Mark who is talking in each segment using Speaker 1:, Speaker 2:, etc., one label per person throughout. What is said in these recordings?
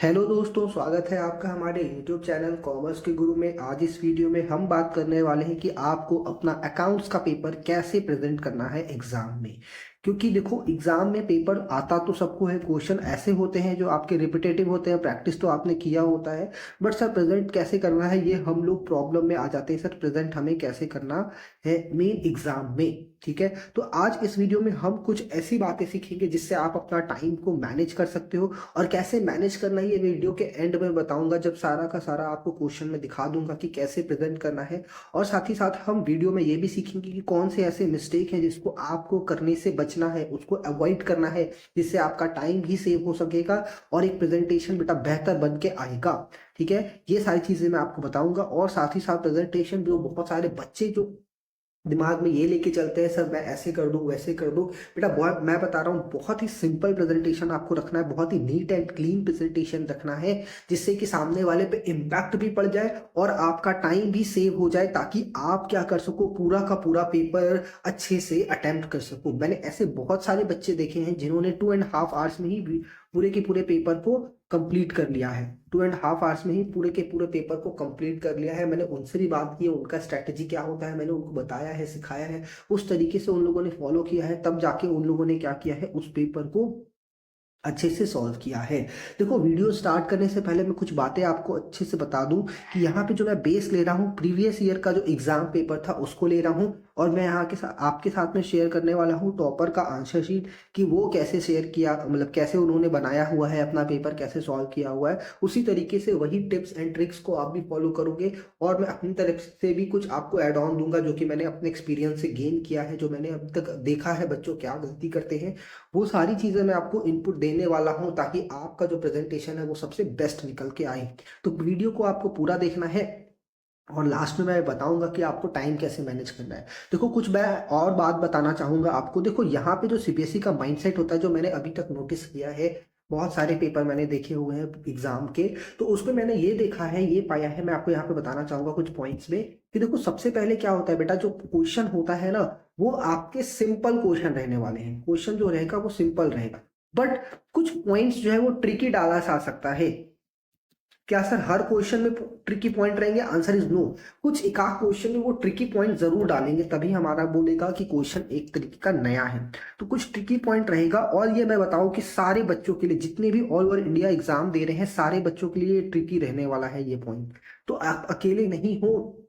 Speaker 1: Hello दोस्तों, स्वागत है आपका हमारे YouTube चैनल कॉमर्स के गुरु में। आज इस वीडियो में हम बात करने वाले हैं कि आपको अपना अकाउंट्स का पेपर कैसे प्रेजेंट करना है एग्जाम में। क्योंकि देखो, एग्जाम में पेपर आता तो सबको है, क्वेश्चन ऐसे होते हैं जो आपके रिपीटेटिव होते हैं, प्रैक्टिस तो आपने किया होता है। बट सर प्रेजेंट कैसे करना है, ये हम लोग प्रॉब्लम में आ जाते हैं। सर प्रेजेंट हमें कैसे करना है मेन एग्जाम में, ठीक है। तो आज इस वीडियो में हम कुछ ऐसी बातें सीखेंगे जिससे आप अपना टाइम को मैनेज कर सकते हो। और कैसे मैनेज करना है ये वीडियो के एंड में बताऊंगा, जब सारा का सारा आपको क्वेश्चन में दिखा दूंगा कि कैसे प्रेजेंट करना है। और साथ ही साथ हम वीडियो में ये भी सीखेंगे कि कौन से ऐसे मिस्टेक हैं जिसको आपको करने से बचना है, उसको अवॉइड करना है, जिससे आपका टाइम भी सेव हो सकेगा और एक प्रेजेंटेशन बेटा बेहतर बन के आएगा। ठीक है, ये सारी चीजें मैं आपको बताऊंगा। और साथ ही साथ प्रेजेंटेशन जो बहुत सारे बच्चे जो दिमाग में ये लेके चलते हैं, सर मैं ऐसे कर दूं वैसे कर दूं, बेटा बहुत मैं बता रहा हूँ, बहुत ही सिंपल प्रेजेंटेशन आपको रखना है, बहुत ही नीट एंड क्लीन प्रेजेंटेशन रखना है, जिससे कि सामने वाले पे इम्पैक्ट भी पड़ जाए और आपका टाइम भी सेव हो जाए, ताकि आप क्या कर सको, पूरा का पूरा पेपर अच्छे से अटेम्प्ट कर सको। मैंने ऐसे बहुत सारे बच्चे देखे हैं जिन्होंने 2.5 आवर्स में ही पूरे के पूरे पेपर को कंप्लीट कर लिया है। 2.5 आवर्स में ही पूरे के पूरे पेपर को कंप्लीट कर लिया है। मैंने उनसे भी बात की है, उनका स्ट्रैटेजी क्या होता है मैंने उनको बताया है, सिखाया है, उस तरीके से उन लोगों ने फॉलो किया है, तब जाके उन लोगों ने क्या किया है, उस पेपर को अच्छे से सॉल्व किया है। देखो, वीडियो स्टार्ट करने से पहले मैं कुछ बातें आपको अच्छे से बता दूं कि यहाँ पे जो मैं बेस ले रहा हूँ, प्रीवियस ईयर का जो एग्जाम पेपर था उसको ले रहा हूँ। और मैं यहाँ के साथ आपके साथ में शेयर करने वाला हूँ टॉपर का आंसर शीट, कि वो कैसे शेयर किया, मतलब कैसे उन्होंने बनाया हुआ है अपना पेपर, कैसे सॉल्व किया हुआ है। उसी तरीके से वही टिप्स एंड ट्रिक्स को आप भी फॉलो करोगे। और मैं अपनी तरफ से भी कुछ आपको एड ऑन दूंगा, जो कि मैंने अपने एक्सपीरियंस से गेन किया है, जो मैंने अभी तक देखा है बच्चों क्या गलती करते हैं। वो सारी चीजें मैं आपको इनपुट देने वाला हूं, ताकि आपका जो प्रेजेंटेशन है वो सबसे बेस्ट निकल के आए। तो वीडियो को आपको पूरा देखना है और लास्ट में मैं बताऊंगा कि आपको टाइम कैसे मैनेज करना है। देखो, कुछ मैं और बात बताना चाहूंगा आपको। देखो, यहाँ पे जो सीबीएसई का माइंडसेट होता है, जो मैंने अभी तक नोटिस किया है, बहुत सारे पेपर मैंने देखे हुए हैं एग्जाम के, तो उसमें मैंने ये देखा है, ये पाया है, मैं आपको यहाँ पे बताना चाहूंगा कुछ पॉइंट्स में। कि देखो, सबसे पहले क्या होता है बेटा, जो क्वेश्चन होता है ना, वो आपके सिंपल क्वेश्चन रहने वाले हैं। क्वेश्चन जो रहेगा वो सिंपल रहेगा, बट कुछ पॉइंट्स जो है वो ट्रिकी डाला जा सकता है। क्या सर हर क्वेश्चन में ट्रिकी पॉइंट रहेंगे? Answer is no. कुछ एक आध क्वेश्चन में वो ट्रिकी पॉइंट जरूर डालेंगे, तभी हमारा बोलेगा कि क्वेश्चन एक तरीके का नया है। तो कुछ ट्रिकी पॉइंट रहेगा। और ये मैं बताऊं कि सारे बच्चों के लिए, जितने भी ऑल ओवर इंडिया एग्जाम दे रहे हैं, सारे बच्चों के लिए ट्रिकी रहने वाला है ये पॉइंट। तो आप अकेले नहीं हो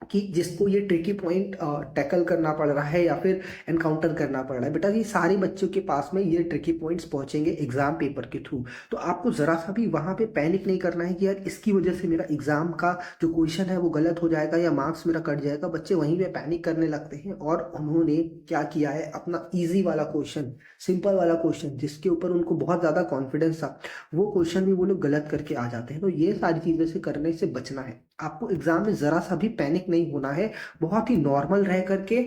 Speaker 1: कि जिसको ये ट्रिकी पॉइंट टैकल करना पड़ रहा है या फिर एनकाउंटर करना पड़ रहा है। बेटा, ये सारे बच्चों के पास में ये ट्रिकी पॉइंट्स पहुंचेंगे एग्जाम पेपर के थ्रू। तो आपको जरा सा भी वहां पे पैनिक नहीं करना है कि यार इसकी वजह से मेरा एग्जाम का जो क्वेश्चन है वो गलत हो जाएगा या मार्क्स मेरा कट जाएगा। बच्चे वहीं पे पैनिक करने लगते हैं और उन्होंने क्या किया है, अपना ईजी वाला क्वेश्चन, सिंपल वाला क्वेश्चन जिसके ऊपर उनको बहुत ज्यादा कॉन्फिडेंस था, वो क्वेश्चन भी वो लोग गलत करके आ जाते हैं। तो ये सारी चीजें से करने से बचना है। आपको एग्जाम में जरा सा भी पैनिक नहीं होना है, बहुत ही नॉर्मल रह करके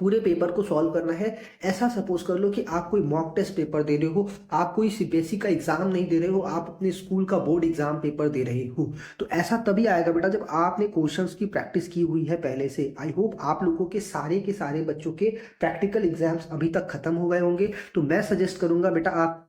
Speaker 1: पूरे पेपर को सॉल्व करना है। ऐसा सपोज कर लो कि आप कोई मॉक टेस्ट पेपर दे रहे हो, आप कोई सीबीएसई का एग्जाम नहीं दे रहे हो, आप अपने स्कूल का बोर्ड एग्जाम पेपर दे रहे हो। तो ऐसा तभी आएगा बेटा जब आपने क्वेश्चंस की प्रैक्टिस की हुई है पहले से। आई होप आप लोगों के सारे बच्चों के प्रैक्टिकल एग्जाम्स अभी तक खत्म हो गए होंगे। तो मैं सजेस्ट करूंगा बेटा, आप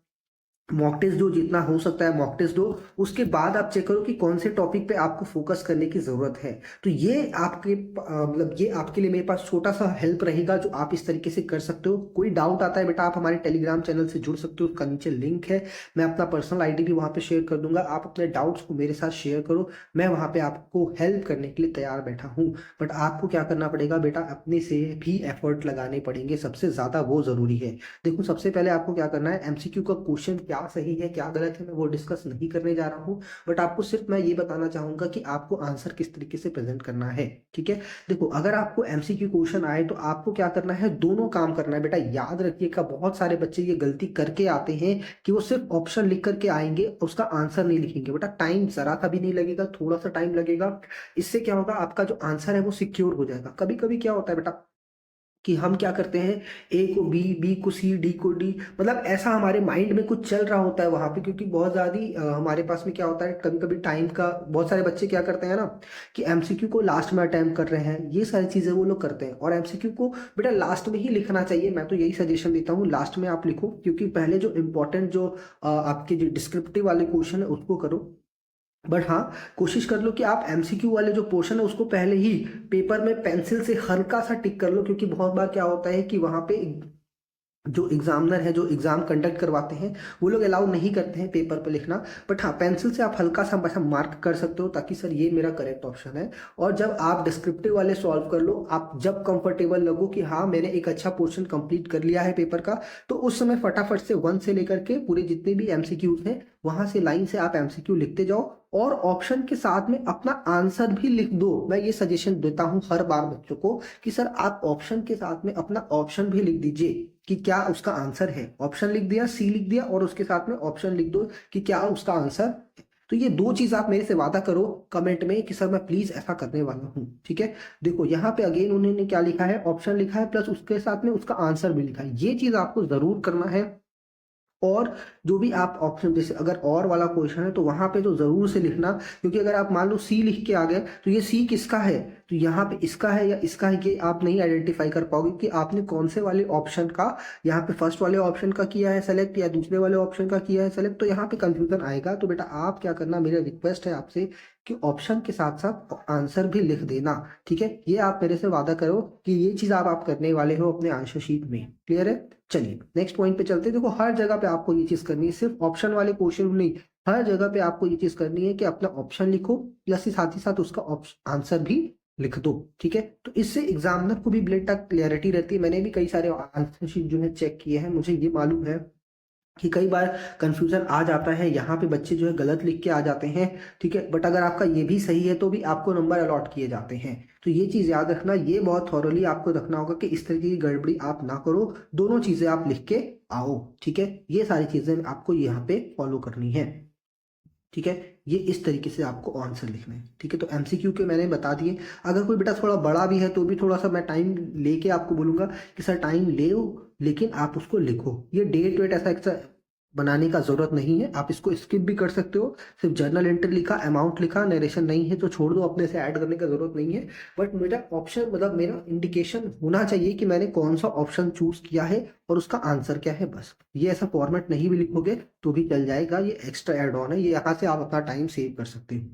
Speaker 1: मॉक टेस्ट दो, जितना हो सकता है मॉक टेस्ट दो। उसके बाद आप चेक करो कि कौन से टॉपिक पे आपको फोकस करने की जरूरत है। तो ये आपके मतलब ये आपके लिए मेरे पास छोटा सा हेल्प रहेगा, जो आप इस तरीके से कर सकते हो। कोई डाउट आता है बेटा, आप हमारे टेलीग्राम चैनल से जुड़ सकते हो, उसका नीचे लिंक है। मैं अपना पर्सनल आईडी भी वहां पे शेयर कर दूंगा, आप अपने डाउट्स को मेरे साथ शेयर करो, मैं वहां पे आपको हेल्प करने के लिए तैयार बैठा हूँ। बट आपको क्या करना पड़ेगा बेटा, अपने से भी एफर्ट लगाने पड़ेंगे, सबसे ज्यादा वो जरूरी है। देखो, सबसे पहले आपको क्या करना है, एमसीक्यू का क्वेश्चन क्या सही है क्या गलत है मैं वो डिस्कस नहीं करने जा रहा हूँ। बट आपको सिर्फ मैं ये बताना चाहूंगा कि आपको आंसर किस तरीके से प्रेजेंट करना है। ठीक है, देखो, अगर आपको एमसीक्यू क्वेश्चन आए तो आपको क्या करना है, दोनों काम करना है बेटा। याद रखिएगा, बहुत सारे बच्चे ये गलती करके आते हैं कि वो सिर्फ ऑप्शन लिख करके आएंगे, उसका आंसर नहीं लिखेंगे। बेटा, टाइम जरा सा भी नहीं लगेगा, थोड़ा सा टाइम लगेगा। इससे क्या होगा, आपका जो आंसर है वो सिक्योर हो जाएगा। कभी कभी क्या होता है बेटा, कि हम क्या करते हैं, ए को बी, बी को सी, डी को डी, मतलब ऐसा हमारे माइंड में कुछ चल रहा होता है वहां पे, क्योंकि बहुत ज्यादा हमारे पास में क्या होता है, कभी कभी टाइम का, बहुत सारे बच्चे क्या करते हैं ना कि एमसीक्यू को लास्ट में अटेम्प्ट कर रहे हैं, ये सारी चीजें वो लोग करते हैं। और एमसीक्यू को बेटा लास्ट में ही लिखना चाहिए, मैं तो यही सजेशन देता हूँ लास्ट में आप लिखो, क्योंकि पहले जो इंपॉर्टेंट जो आपके जो डिस्क्रिप्टिव वाले क्वेश्चन है उसको करो। बट हाँ, कोशिश कर लो कि आप एमसीक्यू वाले जो पोर्शन है उसको पहले ही पेपर में पेंसिल से हल्का सा टिक कर लो, क्योंकि बहुत बार क्या होता है कि वहां पे जो एग्जामिनर है, जो एग्जाम कंडक्ट करवाते हैं, वो लोग अलाउ नहीं करते हैं पेपर पर लिखना। बट हाँ, पेंसिल से आप हल्का सा बस मार्क कर सकते हो, ताकि सर ये मेरा करेक्ट ऑप्शन है। और जब आप डिस्क्रिप्टिव वाले सॉल्व कर लो, आप जब कंफर्टेबल लगो कि हाँ मैंने एक अच्छा पोर्शन कंप्लीट कर लिया है पेपर का, तो उस समय फटाफट से 1 से लेकर के पूरे जितने भी एमसीक्यूज हैं वहां से लाइन से आप एमसीक्यू लिखते जाओ, और ऑप्शन के साथ में अपना आंसर भी लिख दो। मैं ये सजेशन देता हूं हर बार बच्चों को कि सर आप ऑप्शन के साथ में अपना ऑप्शन भी लिख दीजिए कि क्या उसका आंसर है। ऑप्शन लिख दिया, सी लिख दिया, और उसके साथ में ऑप्शन लिख दो कि क्या उसका आंसर है। तो ये 2 चीज आप मेरे से वादा करो कमेंट में कि सर मैं प्लीज ऐसा करने वाला हूँ, ठीक है। देखो यहाँ पे अगेन उन्होंने क्या लिखा है, ऑप्शन लिखा है प्लस उसके साथ में उसका आंसर भी लिखा है, ये चीज आपको जरूर करना है। और जो भी आप ऑप्शन, जैसे अगर और वाला क्वेश्चन है तो वहां पे तो जरूर से लिखना, क्योंकि अगर आप मान लो सी लिख के आ गए तो ये सी किसका है, तो यहाँ पे इसका है या इसका है, ये आप नहीं आइडेंटिफाई कर पाओगे कि आपने कौन से वाले ऑप्शन का, यहाँ पे फर्स्ट वाले ऑप्शन का किया है सेलेक्ट या दूसरे वाले ऑप्शन का किया है सेलेक्ट, तो यहाँ पे कंफ्यूजन आएगा। तो बेटा आप क्या करना, मेरा रिक्वेस्ट है आपसे कि ऑप्शन के साथ साथ आंसर भी लिख देना, ठीक है। ये आप मेरे से वादा करो कि ये चीज आप करने वाले हो अपने आंसर शीट में, क्लियर है। चलिए नेक्स्ट पॉइंट पे चलते हैं। देखो हर जगह पे आपको ये चीज करनी है, सिर्फ ऑप्शन वाले क्वेश्चन में नहीं, हर जगह पे आपको ये चीज करनी है कि अपना ऑप्शन लिखो प्लस साथ ही साथ उसका आंसर भी लिख दो, ठीक है। तो इससे एग्जामिनर को भी बेटा क्लियरिटी रहती है। मैंने भी कई सारे आंसर शीट जो है चेक किए हैं, मुझे ये मालूम है कि कई बार कंफ्यूजन आ जाता है, यहाँ पे बच्चे जो है गलत लिख के आ जाते हैं, ठीक है। बट अगर आपका ये भी सही है तो भी आपको नंबर अलॉट किए जाते हैं। तो ये चीज याद रखना, ये बहुत थॉरली आपको रखना होगा कि इस तरीके की गड़बड़ी आप ना करो, दोनों चीजें आप लिख के आओ, ठीक है। ये सारी चीजें आपको यहाँ पे फॉलो करनी है, ठीक है। ये इस तरीके से आपको आंसर लिखना है, ठीक है। तो एमसीक्यू के मैंने बता दिए। अगर कोई बेटा थोड़ा बड़ा भी है तो भी थोड़ा सा मैं टाइम लेके आपको बोलूंगा कि सर टाइम ले, लेकिन आप उसको लिखो। ये डेट वेट ऐसा बनाने का जरूरत नहीं है, आप इसको स्किप भी कर सकते हो। सिर्फ जर्नल एंट्री लिखा, अमाउंट लिखा, नरेशन नहीं है तो छोड़ दो, अपने से ऐड करने का जरूरत नहीं है। बट मेरा ऑप्शन, मतलब मेरा इंडिकेशन होना चाहिए कि मैंने कौन सा ऑप्शन चूज किया है और उसका आंसर क्या है, बस। ये ऐसा फॉर्मेट नहीं भी लिखोगे तो भी चल जाएगा, ये एक्स्ट्रा एड ऑन है, ये यहाँ से आप अपना टाइम सेव कर सकते हो,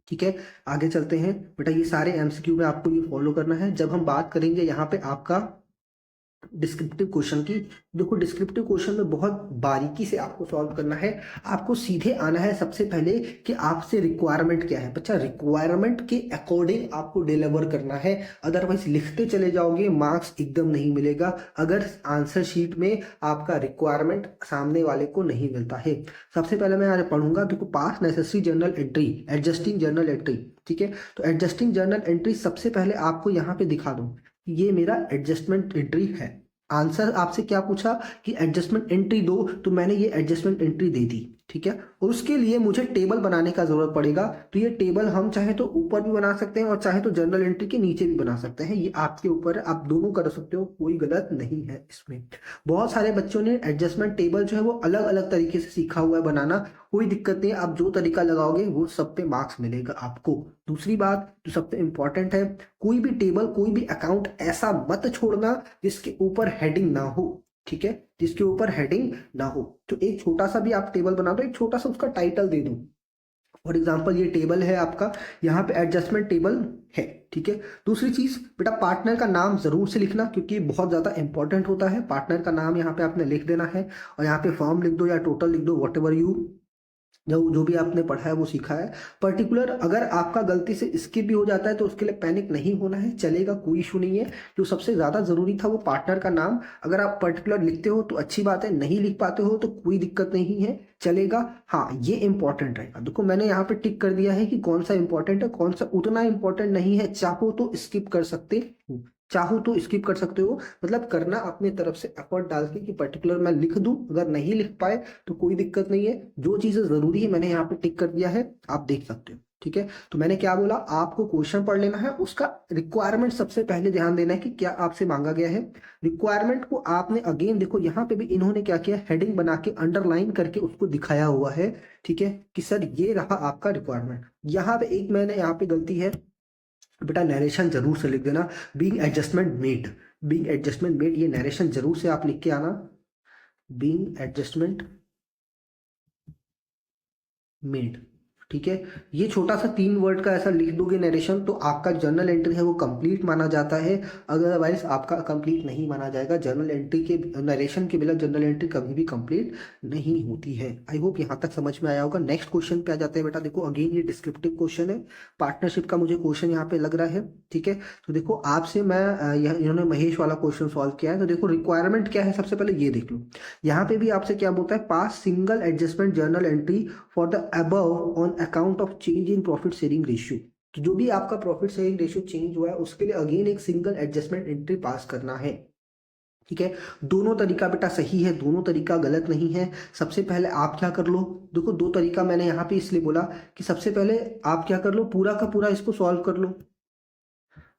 Speaker 1: ठीक है। आगे चलते हैं बेटा, ये सारे एमसीक्यू में आपको ये फॉलो करना है। जब हम बात करेंगे यहाँ पे आपका डिस्क्रिप्टिव क्वेश्चन की, देखो डिस्क्रिप्टिव क्वेश्चन में बहुत बारीकी से आपको सॉल्व करना है। आपको सीधे आना है सबसे पहले कि आपसे रिक्वायरमेंट क्या है। बच्चा रिक्वायरमेंट के अकॉर्डिंग आपको डिलीवर करना है, अदरवाइज लिखते चले जाओगे मार्क्स एकदम नहीं मिलेगा, अगर आंसर शीट में आपका रिक्वायरमेंट सामने वाले को नहीं मिलता है। सबसे पहले मैं आज पढ़ूंगा, देखो पास necessary journal entry, adjusting journal entry, ठीक है। तो एडजस्टिंग जर्नल एंट्री सबसे पहले आपको यहाँ पे दिखा दो, ये मेरा एडजस्टमेंट एंट्री है। आंसर आपसे क्या पूछा कि एडजस्टमेंट एंट्री दो, तो मैंने ये एडजस्टमेंट एंट्री दे दी, ठीक है। और उसके लिए मुझे टेबल बनाने का जरूरत पड़ेगा, तो ये टेबल हम चाहे तो ऊपर भी बना सकते हैं और चाहे तो जर्नल एंट्री के नीचे भी बना सकते हैं, ये आपके ऊपर है, आप दोनों कर सकते हो, कोई गलत नहीं है इसमें। बहुत सारे बच्चों ने एडजस्टमेंट टेबल जो है वो अलग अलग तरीके से सीखा हुआ है बनाना, कोई दिक्कत नहीं है, आप जो तरीका लगाओगे वो सब पे मार्क्स मिलेगा आपको। दूसरी बात जो सबसे इंपॉर्टेंट है, कोई भी टेबल, कोई भी अकाउंट ऐसा मत छोड़ना जिसके ऊपर हेडिंग ना हो, ठीक है, जिसके ऊपर हेडिंग ना हो। तो एक छोटा सा भी आप टेबल बना दो, एक छोटा सा उसका टाइटल दे दो। फॉर एग्जाम्पल ये टेबल है आपका, यहाँ पे एडजस्टमेंट टेबल है, ठीक है। दूसरी चीज बेटा, पार्टनर का नाम जरूर से लिखना, क्योंकि बहुत ज्यादा इंपॉर्टेंट होता है। पार्टनर का नाम यहाँ पे आपने लिख देना है, और यहाँ पे फॉर्म लिख दो या टोटल लिख दो, वॉट एवर यू जो जो भी आपने पढ़ा है वो सीखा है। पर्टिकुलर अगर आपका गलती से स्किप भी हो जाता है तो उसके लिए पैनिक नहीं होना है, चलेगा, कोई इशू नहीं है। जो सबसे ज्यादा जरूरी था वो पार्टनर का नाम, अगर आप पर्टिकुलर लिखते हो तो अच्छी बात है, नहीं लिख पाते हो तो कोई दिक्कत नहीं है, चलेगा। हाँ, ये इंपॉर्टेंट रहेगा। देखो मैंने यहाँ पे टिक कर दिया है कि कौन सा इंपॉर्टेंट है, कौन सा उतना इंपॉर्टेंट नहीं है, चाहो तो स्किप कर सकते हो, चाहो तो स्किप कर सकते हो। मतलब करना अपने तरफ से एफर्ट डाल के कि पर्टिकुलर मैं लिख दूं, अगर नहीं लिख पाए तो कोई दिक्कत नहीं है, जो चीजें जरूरी है मैंने यहाँ पे टिक कर दिया है, आप देख सकते हो। ठीक है। तो मैंने क्या बोला, आपको क्वेश्चन पढ़ लेना है, उसका रिक्वायरमेंट सबसे पहले ध्यान देना है कि क्या आपसे मांगा गया है। रिक्वायरमेंट को आपने अगेन देखो यहाँ पे भी इन्होंने क्या किया, हेडिंग बना के अंडरलाइन करके उसको दिखाया हुआ है, ठीक है, कि सर ये रहा आपका रिक्वायरमेंट। यहाँ पे एक मैंने यहाँ पे गलती है बेटा, नरेशन जरूर से लिख देना, being adjustment made, being adjustment made, ये नरेशन जरूर से आप लिख के आना, बीइंग एडजस्टमेंट मेड, ठीक है। ये छोटा सा 3 वर्ड का ऐसा लिख दोगे नरेशन, तो आपका जर्नल एंट्री है वो कंप्लीट माना जाता है, अदरवाइज आपका कंप्लीट नहीं माना जाएगा। जर्नल एंट्री के नरेशन के बिना जर्नल एंट्री कभी भी कंप्लीट नहीं होती है। आई होप यहाँ तक समझ में आया होगा। नेक्स्ट क्वेश्चन पे आ जाते हैं बेटा। देखो अगेन ये डिस्क्रिप्टिव क्वेश्चन है, पार्टनरशिप का मुझे क्वेश्चन यहाँ पे लग रहा है, ठीक है। तो देखो आपसे मैं इन्होंने महेश वाला क्वेश्चन सॉल्व किया है। तो देखो रिक्वायरमेंट क्या है, सबसे पहले ये देख लो। यहाँ पे भी आपसे क्या बोलता है, pass single adjustment journal entry for the above on account of change in profit sharing ratio. तो जो भी आपका प्रॉफिट शेयरिंग रेशियो चेंज हुआ है उसके लिए अगेन एक सिंगल एडजस्टमेंट एंट्री पास करना है, ठीक है। दोनों तरीका बेटा सही है, दोनों तरीका गलत नहीं है। सबसे पहले आप क्या कर लो, देखो 2 तरीका मैंने यहाँ पे इसलिए बोला कि सबसे पहले आप क्या कर लो, पूरा का पूरा इसको सॉल्व कर लो,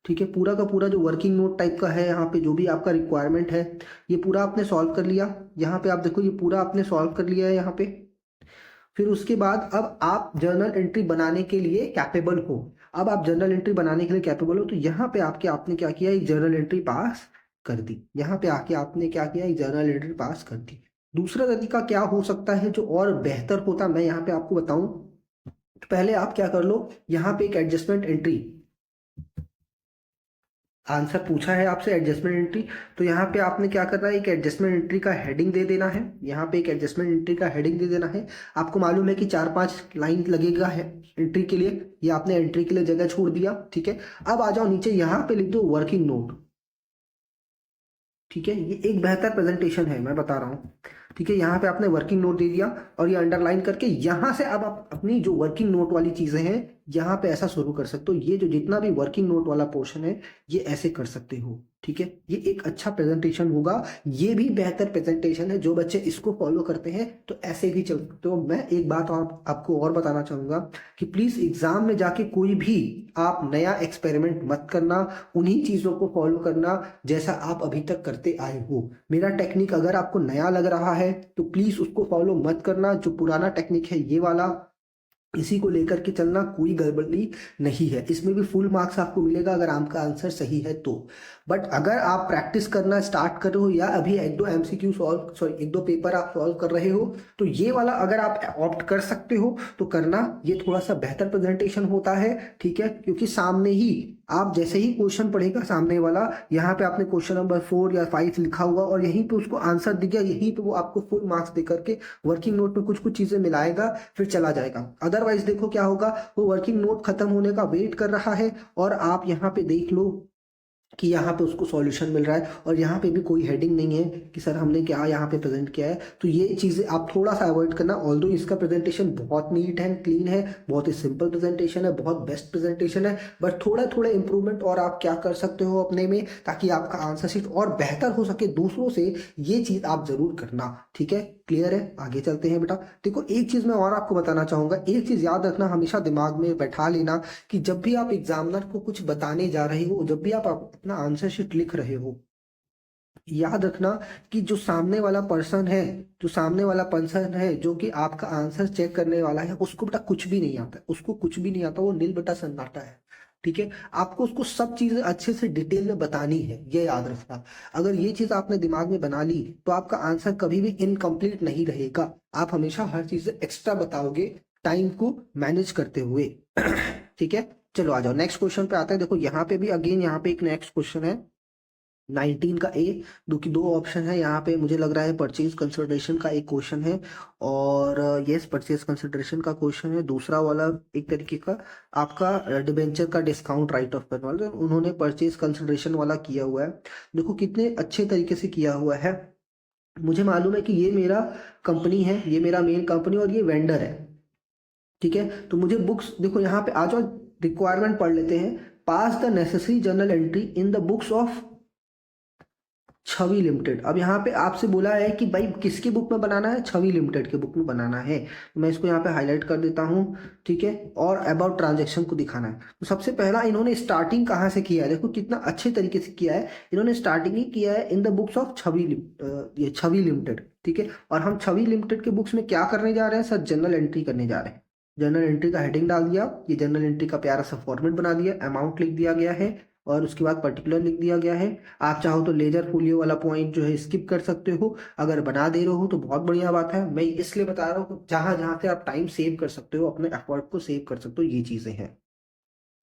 Speaker 1: ठीक है। पूरा का पूरा जो वर्किंग नोट टाइप का है यहाँ पे जो भी आपका रिक्वायरमेंट है ये पूरा आपने सॉल्व कर लिया। यहाँ पे आप देखो ये पूरा आपने सॉल्व कर लिया है यहाँ पे। फिर उसके बाद अब आप जर्नल एंट्री बनाने के लिए कैपेबल हो, अब आप जर्नल एंट्री बनाने के लिए कैपेबल हो, तो यहाँ पे आपने क्या किया, एक जर्नल एंट्री पास कर दी। यहाँ पे आके आपने क्या किया, एक जर्नल एंट्री पास कर दी। दूसरा तरीका क्या हो सकता है जो और बेहतर होता, मैं यहाँ पे आपको बताऊं, तो पहले आप क्या कर लो, यहाँ पे एक एडजस्टमेंट एंट्री, आंसर पूछा है आपसे एडजस्टमेंट एंट्री, तो यहाँ पे आपने क्या करना है, एक एडजस्टमेंट एंट्री का हेडिंग दे देना है। यहाँ पे एक एडजस्टमेंट एंट्री का हेडिंग दे देना है। आपको मालूम है कि 4-5 लाइन लगेगा है एंट्री के लिए, ये आपने एंट्री के लिए जगह छोड़ दिया, ठीक है। अब आ जाओ नीचे, यहाँ पे लिख दो वर्किंग नोट, ठीक है। ये एक बेहतर प्रेजेंटेशन है, मैं बता रहा हूँ, ठीक है। यहाँ पे आपने वर्किंग नोट दे दिया और ये अंडरलाइन करके यहाँ से अब आप अपनी जो वर्किंग नोट वाली चीजें हैं यहाँ पे ऐसा शुरू कर सकते हो। ये जो जितना भी वर्किंग नोट वाला पोर्शन है ये ऐसे कर सकते हो, ठीक है। ये एक अच्छा प्रेजेंटेशन होगा, ये भी बेहतर प्रेजेंटेशन है। जो बच्चे इसको फॉलो करते हैं तो ऐसे भी चल सकते हो। मैं एक बात आपको और बताना चाहूंगा कि प्लीज एग्जाम में जाके कोई भी आप नया एक्सपेरिमेंट मत करना, उन्हीं चीजों को फॉलो करना जैसा आप अभी तक करते आए हो। मेरा टेक्निक अगर आपको नया लग रहा है तो प्लीज उसको फॉलो मत करना। जो पुराना टेक्निक है ये वाला, इसी को लेकर के चलना, कोई गड़बड़ी नहीं है। इसमें भी फुल मार्क्स आपको मिलेगा अगर आपका आंसर सही है तो। बट अगर आप प्रैक्टिस करना स्टार्ट कर रहे हो या अभी 1-2 एमसीक्यू सॉल्व, सॉरी 1-2 पेपर आप सॉल्व कर रहे हो, तो ये वाला अगर आप ऑप्ट कर सकते हो तो करना। ये थोड़ा सा बेहतर प्रेजेंटेशन होता है, ठीक है, क्योंकि सामने ही आप जैसे ही क्वेश्चन पढ़ेगा सामने वाला, यहाँ पे आपने क्वेश्चन नंबर 4 या 5 लिखा हुआ और यहीं पे उसको आंसर दिख गया, यहीं पे वो आपको फुल मार्क्स दे करके वर्किंग नोट में कुछ कुछ चीजें मिलाएगा फिर चला जाएगा। अदरवाइज देखो क्या होगा, वो वर्किंग नोट खत्म होने का वेट कर रहा है और आप यहाँ पे देख लो कि यहाँ पे उसको सॉल्यूशन मिल रहा है और यहाँ पे भी कोई हेडिंग नहीं है कि सर हमने क्या यहाँ पे प्रेजेंट किया है। तो ये चीज़ें आप थोड़ा सा अवॉइड करना। ऑल्दो इसका प्रेजेंटेशन बहुत नीट है, क्लीन है, बहुत ही सिंपल प्रेजेंटेशन है, बहुत बेस्ट प्रेजेंटेशन है, बट थोड़ा थोड़ा इंप्रूवमेंट और आप क्या कर सकते हो अपने में, ताकि आपका आंसर शीट और बेहतर हो सके दूसरों से, ये चीज़ आप जरूर करना, ठीक है। क्लियर है, आगे चलते हैं बेटा। देखो एक चीज़ मैं और आपको बताना चाहूँगा, एक चीज़ याद रखना, हमेशा दिमाग में बैठा लेना कि जब भी आप एग्जामिनर को कुछ बताने जा रहे हो, जब भी आप अपना आंसर शीट लिख रहे हो, याद रखना कि जो सामने वाला पर्सन है, जो सामने वाला पर्सन है जो कि आपका आंसर चेक करने वाला है, उसको बेटा कुछ भी नहीं आता, उसको कुछ भी नहीं आता, वो नील बेटा सन्नाटा है, ठीक है। आपको उसको सब चीजें अच्छे से डिटेल में बतानी है, ये याद रखना। अगर ये चीज आपने दिमाग में बना ली तो आपका आंसर कभी भी इनकम्प्लीट नहीं रहेगा। आप हमेशा हर चीज एक्स्ट्रा बताओगे टाइम को मैनेज करते हुए ठीक है। चलो आ जाओ नेक्स्ट क्वेश्चन पे आते हैं। देखो यहाँ पे भी अगेन यहाँ पे एक नेक्स्ट क्वेश्चन है 19 का ए, जो कि 2 ऑप्शन है यहाँ पे। मुझे लग रहा है परचेज कंसिडरेशन का एक क्वेश्चन है और यस परचेज कंसिडरेशन का क्वेश्चन है। दूसरा वाला एक तरीके का आपका डिबेंचर का डिस्काउंट राइट ऑफ करने वाला, उन्होंने परचेज कंसिडरेशन वाला किया हुआ है। देखो कितने अच्छे तरीके से किया हुआ है। मुझे मालूम है कि ये मेरा कंपनी है, ये मेरा मेन कंपनी और ये वेंडर है, ठीक है। तो मुझे बुक्स, देखो यहाँ पे आ जाओ, रिक्वायरमेंट पढ़ लेते हैं। Pass the necessary journal entry in the books of Chhavi limited. अब यहाँ पे आपसे बोला है कि भाई किसकी बुक में बनाना है, छवि लिमिटेड के बुक में बनाना है। तो मैं इसको यहाँ पे हाईलाइट कर देता हूँ, ठीक है। और अबाउट ट्रांजैक्शन को दिखाना है। तो सबसे पहला इन्होंने स्टार्टिंग कहाँ से किया है, देखो कितना अच्छे तरीके से किया है। इन्होंने स्टार्टिंग ही किया है इन द बुक्स ऑफ ये छवि लिमिटेड, ठीक है। और हम छवि लिमिटेड के बुक्स में क्या करने जा रहे हैं सर, जर्नल एंट्री करने जा रहे हैं। जर्नल एंट्री का हेडिंग डाल दिया, ये जर्नल एंट्री का प्यारा सा फॉर्मेट बना दिया, अमाउंट लिख दिया गया है और उसके बाद पर्टिकुलर लिख दिया गया है। आप चाहो तो लेजर फोलियो वाला पॉइंट जो है स्किप कर सकते हो, अगर बना दे रहे हो तो बहुत बढ़िया बात है। मैं इसलिए बता रहा हूँ जहां जहां से आप टाइम सेव कर सकते हो, अपने एफर्ट को सेव कर सकते हो, ये चीजें हैं,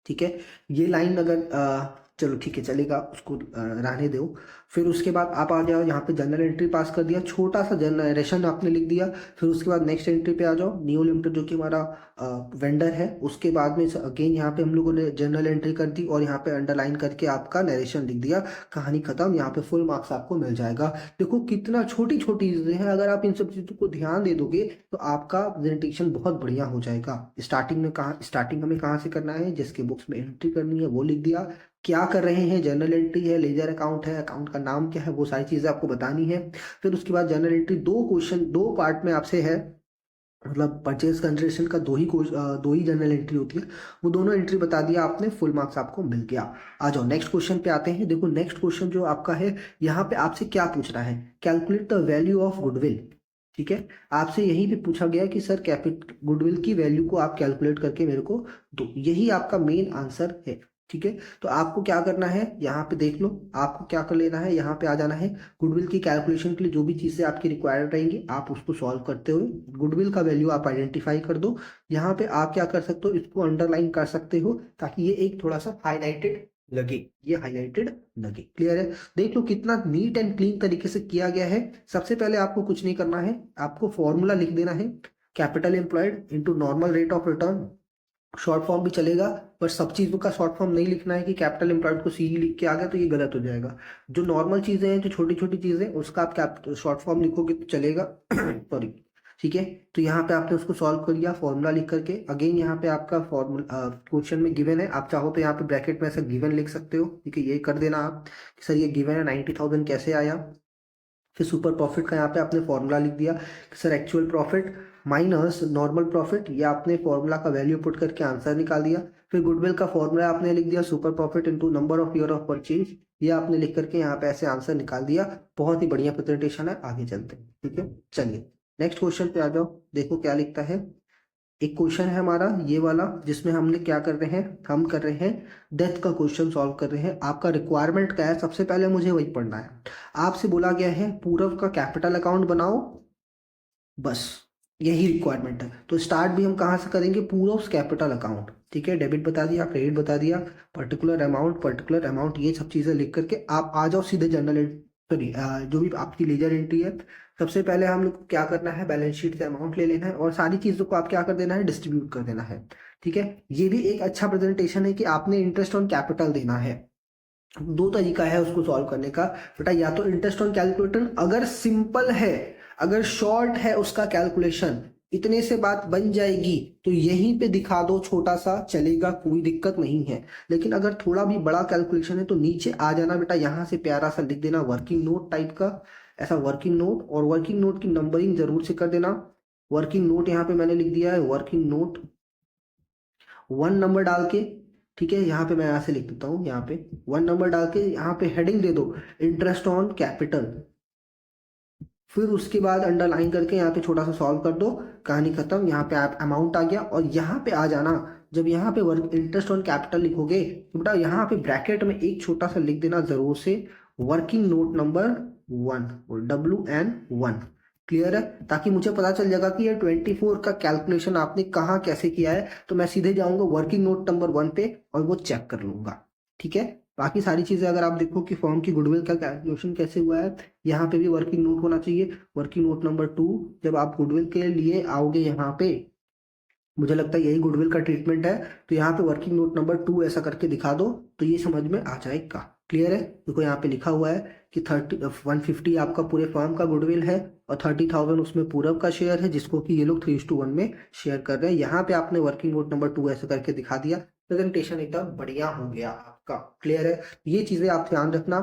Speaker 1: ठीक है। ये लाइन अगर चलो ठीक है चलेगा, उसको रहने दो। फिर उसके बाद आप आ जाओ यहाँ पे, जनरल एंट्री पास कर दिया, छोटा सा जनरेशन आपने लिख दिया। फिर उसके बाद नेक्स्ट एंट्री पे आ जाओ, नियो लिमिटेड जो कि हमारा वेंडर है। उसके बाद में अगेन यहाँ पे हम लोगों ने जनरल एंट्री कर दी और यहाँ पे अंडरलाइन करके आपका नरेशन लिख दिया, कहानी खत्म। यहाँ पे फुल मार्क्स आपको मिल जाएगा। देखो कितना छोटी छोटी चीजें हैं, अगर आप इन सब चीजों को ध्यान दे दोगे तो आपका प्रेजेंटेशन बहुत बढ़िया हो जाएगा। स्टार्टिंग हमें कहाँ से करना है, जिसके बुक्स में एंट्री करनी है वो लिख दिया, क्या कर रहे हैं, जर्नल एंट्री है, लेजर अकाउंट है, अकाउंट का नाम क्या है, वो सारी चीजें आपको बतानी है। फिर उसके बाद जर्नल एंट्री, दो क्वेश्चन दो पार्ट में आपसे है, मतलब परचेज कंसिडरेशन का दो ही जर्नल एंट्री होती है, वो दोनों एंट्री बता दिया आपने, फुल मार्क्स आपको मिल गया। आ जाओ नेक्स्ट क्वेश्चन पे आते हैं। देखो नेक्स्ट क्वेश्चन जो आपका है, यहाँ पे आपसे क्या पूछ रहा है, calculate the value of goodwill, ठीक है। आपसे यही पे पूछा गया कि सर गुडविल की वैल्यू को आप कैलकुलेट करके मेरे को दो, यही आपका मेन आंसर है, ठीक है। तो आपको क्या करना है, यहाँ पे देख लो, आपको क्या कर लेना है, यहाँ पे आ जाना है। गुडविल की कैलकुलेशन के लिए जो भी चीजें आपकी रिक्वायर्ड रहेंगी आप उसको सॉल्व करते हुए गुडविल का वैल्यू आप आइडेंटिफाई कर दो। यहाँ पे आप क्या कर सकते हो, इसको अंडरलाइन कर सकते हो ताकि ये एक थोड़ा सा हाईलाइटेड लगे, ये हाईलाइटेड लगे। क्लियर है, देख लो कितना नीट एंड क्लीन तरीके से किया गया है। सबसे पहले आपको कुछ नहीं करना है, आपको फॉर्मूला लिख देना है, capital employed into normal rate of return. Short form भी चलेगा, पर सब चीज़ों का शॉर्ट फॉर्म नहीं लिखना है कि कैपिटल एम्प्लॉयड को सी लिख के आ गया तो ये गलत हो जाएगा। जो नॉर्मल चीज़ें हैं, जो छोटी छोटी चीज़ें, उसका आप शॉर्ट फॉर्म लिखोगे तो चलेगा। सॉरी, ठीक है। तो यहाँ पे आपने उसको सॉल्व कर लिया फॉर्मूला लिख करके। अगेन यहाँ पे आपका फॉर्मूला क्वेश्चन में गिवन है, आप चाहो तो यहाँ पे ब्रैकेट में ऐसा गिवन लिख सकते हो, ठीक है। ये कर देना आप कि सर ये गिवन है 90,000 कैसे आया। फिर सुपर प्रॉफिट का यहाँ पे आपने फॉर्मूला लिख दिया कि sir actual profit minus normal profit, ये आपने फॉर्मूला का वैल्यू पुट करके आंसर निकाल दिया। फिर गुडविल का फॉर्मूला आपने लिख दिया, super profit into number of year of purchase, ये आपने लिख करके यहाँ पे ऐसे आंसर निकाल दिया। बहुत ही बढ़िया प्रेजेंटेशन है, आगे चलते हैं, ठीक है। चलिए नेक्स्ट क्वेश्चन पे आ जाओ, देखो क्या लिखता है। एक क्वेश्चन है हमारा ये वाला, जिसमें हमने क्या कर रहे हैं, हम कर रहे हैं डेथ का क्वेश्चन सॉल्व कर रहे हैं। आपका रिक्वायरमेंट क्या है, सबसे पहले मुझे वही पढ़ना है। आपसे बोला गया है पूरव का कैपिटल अकाउंट बनाओ, बस यही रिक्वायरमेंट है। तो स्टार्ट भी हम कहाँ से करेंगे, पूरव कैपिटल अकाउंट, ठीक है। डेबिट बता दिया, क्रेडिट बता दिया, पर्टिकुलर अमाउंट, ये सब चीज़ें लिख करके आप आ जाओ सीधे जनरल, सॉरी जो भी आपकी लेजर एंट्री है। सबसे पहले हम लोग को क्या करना है, बैलेंस शीट से अमाउंट ले लेना है और सारी चीज़ों को आप क्या कर देना है, डिस्ट्रीब्यूट कर देना है, ठीक है। ये भी एक अच्छा प्रेजेंटेशन है कि आपने इंटरेस्ट ऑन कैपिटल देना है। दो तरीका है उसको सॉल्व करने का बेटा, या तो इंटरेस्ट ऑन कैलकुलेटर अगर सिंपल है, अगर शॉर्ट है उसका कैलकुलेशन, इतने से बात बन जाएगी तो यहीं पे दिखा दो, छोटा सा चलेगा, कोई दिक्कत नहीं है। लेकिन अगर थोड़ा भी बड़ा कैलकुलेशन है तो नीचे आ जाना बेटा, यहाँ से प्यारा सा लिख देना वर्किंग नोट टाइप का, ऐसा वर्किंग नोट, और वर्किंग नोट की नंबरिंग जरूर से कर देना। वर्किंग नोट यहाँ पे मैंने लिख दिया है वर्किंग नोट 1 नंबर डाल के, ठीक है। यहाँ पे मैं यहाँ से लिख देता हूँ, यहाँ पे 1 नंबर डाल के यहाँ पे हेडिंग दे दो इंटरेस्ट ऑन कैपिटल। फिर उसके बाद अंडरलाइन करके यहाँ पे छोटा सा सॉल्व कर दो, कहानी खत्म। यहाँ पे आप अमाउंट आ गया और यहाँ पे आ जाना, जब यहाँ पे वर्क इंटरेस्ट ऑन कैपिटल लिखोगे तो बेटा यहाँ पे ब्रैकेट में एक छोटा सा लिख देना जरूर से, working note number 1, WN1। Clear है, ताकि मुझे पता चल जाएगा कि ये 24 का कैलकुलेशन आपने कहाँ कैसे किया है, तो मैं सीधे जाऊंगा वर्किंग नोट नंबर 1 पे और वो चेक कर लूंगा, ठीक है। बाकी सारी चीजें अगर आप देखो कि फर्म की गुडविल का कैलकुलेशन कैसे हुआ है, यहाँ पे भी वर्किंग नोट होना चाहिए, वर्किंग नोट नंबर 2। जब आप गुडविल के लिए आओगे यहाँ पे, मुझे लगता है यही गुडविल का ट्रीटमेंट है, तो यहाँ पे वर्किंग नोट नंबर 2 ऐसा करके दिखा दो तो ये समझ में आ जाएगा। क्लियर है, देखो यहाँ पे लिखा हुआ है कि 150 आपका पूरे फर्म का गुडविल है और 30,000 उसमें पूरब का शेयर है, जिसको कि ये लोग 3:1 में शेयर कर रहे हैं। यहाँ पे आपने वर्किंग नोट नंबर 2 ऐसे करके दिखा दिया, प्रेजेंटेशन एकदम बढ़िया हो गया आपका। क्लियर है, ये चीजें आप ध्यान रखना।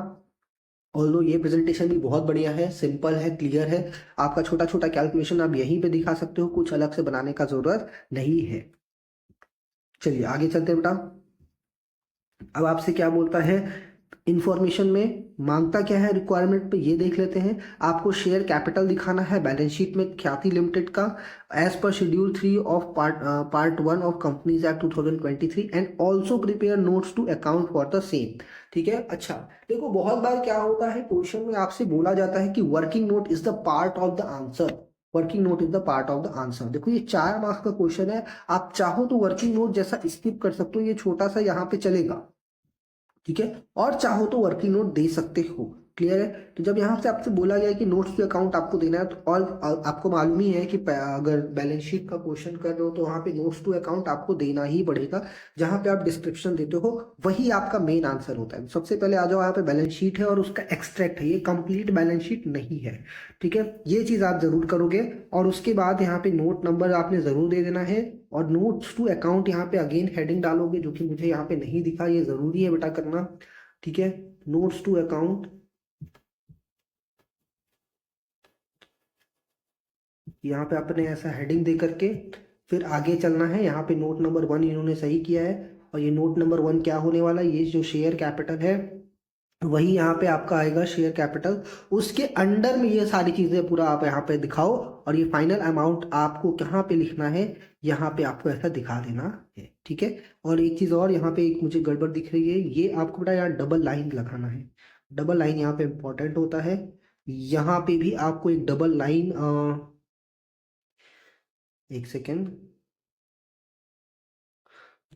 Speaker 1: ऑल्दो ये प्रेजेंटेशन भी बहुत बढ़िया है, सिंपल है, क्लियर है। आपका छोटा छोटा कैलकुलेशन आप यहीं पे दिखा सकते हो, कुछ अलग से बनाने का जरूरत नहीं है। चलिए आगे चलते हैं बेटा। अब आपसे क्या बोलता है, इंफॉर्मेशन में मांगता क्या है रिक्वायरमेंट पे, ये देख लेते हैं। आपको शेयर कैपिटल दिखाना है बैलेंस शीट में ख्याति लिमिटेड का, as per schedule 3 of part 1 of companies act 2023, and also prepare notes to account for the same. ठीक है। अच्छा, देखो बहुत बार क्या होता है, क्वेश्चन में आपसे बोला जाता है कि working note is the part of the answer. Working note is the part of the answer. देखो ये 4 मार्क्स का क्वेश्चन है, आप चाहो तो वर्किंग नोट जैसा स्किप कर सकते हो, ये छोटा सा यहाँ पे चलेगा। ठीक है। और चाहो तो वर्किंग नोट दे सकते हो। क्लियर है। तो जब यहाँ से आपसे बोला गया है कि नोट्स टू अकाउंट आपको देना है, तो और आपको मालूम ही है कि अगर बैलेंस शीट का क्वेश्चन कर रहे हो तो वहाँ पे नोट्स टू अकाउंट आपको देना ही पड़ेगा। जहाँ पे आप डिस्क्रिप्शन देते हो वही आपका मेन आंसर होता है। सबसे पहले आ जाओ, यहाँ पे बैलेंस शीट है और उसका एक्सट्रैक्ट है, ये कंप्लीट बैलेंस शीट नहीं है। ठीक है, ये चीज़ आप जरूर करोगे। और उसके बाद यहाँ पे नोट नंबर आपने जरूर दे देना है। और नोट्स टू अकाउंट यहाँ पे अगेन हेडिंग डालोगे, जो कि मुझे यहाँ पे नहीं दिखा, ये जरूरी है बेटा करना। ठीक है, नोट्स टू अकाउंट, यहाँ पे आपने ऐसा हेडिंग दे करके फिर आगे चलना है। यहाँ पे नोट नंबर 1 इन्होंने सही किया है। और ये नोट नंबर 1 क्या होने वाला है, ये जो शेयर कैपिटल है वही यहाँ पे आपका आएगा शेयर कैपिटल। उसके अंडर में ये सारी चीजें पूरा आप यहाँ पे दिखाओ, और ये फाइनल अमाउंट आपको कहाँ पे लिखना है, यहाँ पे आपको ऐसा दिखा देना है। ठीक है। और एक चीज और यहाँ पे एक मुझे गड़बड़ दिख रही है, ये आपको बेटा यहाँ डबल लाइन लगाना है। डबल लाइन यहाँ पे इंपॉर्टेंट होता है। यहाँ पे भी आपको एक डबल लाइन, एक सेकेंड,